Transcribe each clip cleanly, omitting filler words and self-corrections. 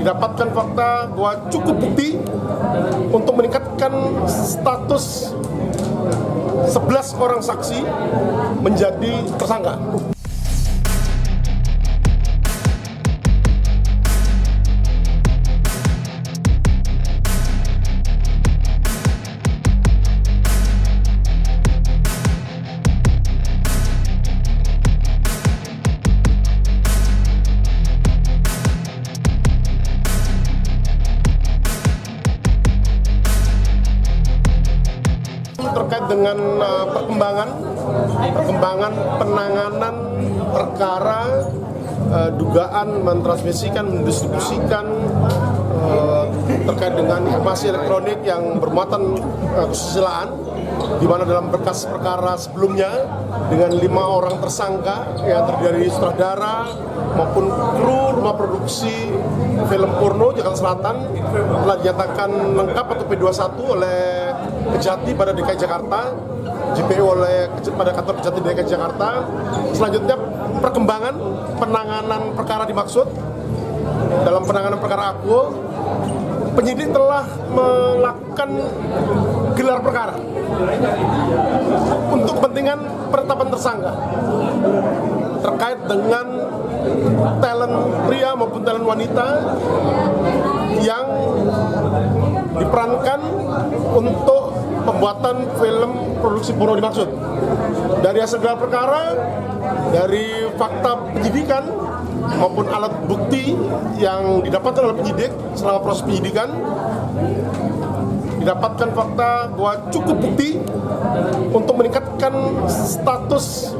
didapatkan fakta bahwa cukup bukti untuk meningkatkan status 11 orang saksi menjadi tersangka. Terkait dengan perkembangan penanganan perkara dugaan mentransmisikan, mendistribusikan terkait dengan informasi elektronik yang bermuatan kesusilaan, di mana dalam berkas perkara sebelumnya dengan 5 orang tersangka yang terdiri dari sutradara maupun kru rumah produksi film porno Jakarta Selatan telah dinyatakan lengkap atau P21 oleh Kejati pada DKI Jakarta, JPU pada kantor Kejati DKI Jakarta. Selanjutnya perkembangan penanganan perkara dimaksud. Dalam penanganan perkara akuo, penyidik telah melakukan gelar perkara untuk kepentingan penetapan tersangka terkait dengan talent pria maupun talent wanita yang diperankan untuk pembuatan film produksi porno dimaksud. Dari hasil gelar perkara, dari fakta penyidikan maupun alat bukti yang didapatkan oleh penyidik selama proses penyidikan, didapatkan fakta bahwa cukup bukti untuk meningkatkan status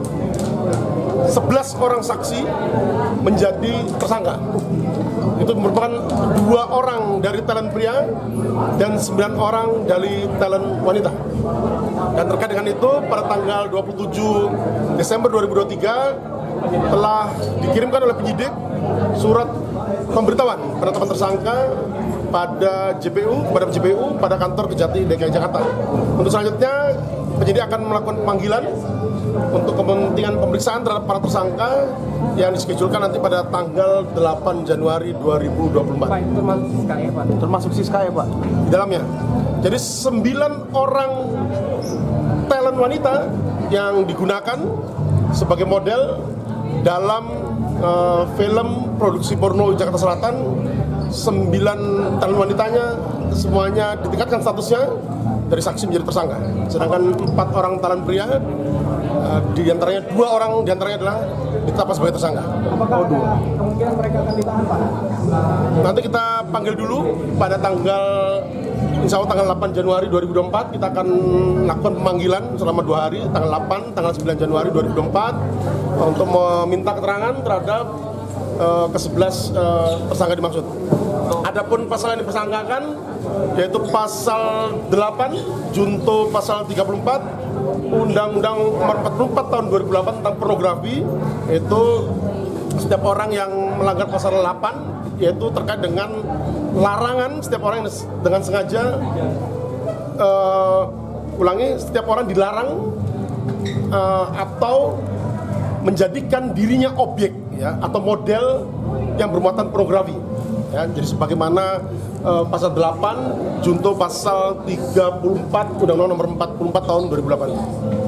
11 orang saksi menjadi tersangka. Itu merupakan 2 orang dari talent pria dan 9 orang dari talent wanita. Dan terkait dengan itu, pada tanggal 27 Desember 2023 telah dikirimkan oleh penyidik surat pemberitahuan penetapan tersangka pada JPU pada kantor Kejati DKI Jakarta. Untuk selanjutnya, penyidik akan melakukan pemanggilan untuk kepentingan pemeriksaan terhadap para tersangka yang diskejulkan nanti pada tanggal 8 Januari 2024. Pak, termasuk Siska ya, Pak? Termasuk Siska ya, Pak? Di dalamnya. Jadi 9 orang talent wanita yang digunakan sebagai model dalam film produksi porno Jakarta Selatan. 9 talent wanitanya semuanya ditingkatkan statusnya dari saksi menjadi tersangka. Sedangkan 4 orang talent pria, diantaranya 2 orang diantaranya adalah ditetapkan sebagai tersangka. Apakah kemungkinan mereka akan ditahan, Pak? Nanti kita panggil dulu pada tanggal, insya Allah tanggal 8 Januari 2024 kita akan lakukan pemanggilan selama 2 hari, tanggal 8, tanggal 9 Januari 2024 untuk meminta keterangan terhadap ke-11 tersangka dimaksud. Adapun pasal yang dipersangkakan yaitu pasal 8 junto pasal 34 Undang-Undang Nomor 44 Tahun 2008 tentang pornografi, yaitu setiap orang yang melanggar pasal 8 yaitu terkait dengan larangan setiap orang yang dengan sengaja setiap orang dilarang atau menjadikan dirinya objek ya, atau model yang bermuatan pornografi ya. Jadi sebagaimana pasal 8 junto pasal 34 Undang-Undang Nomor 44 Tahun 2008.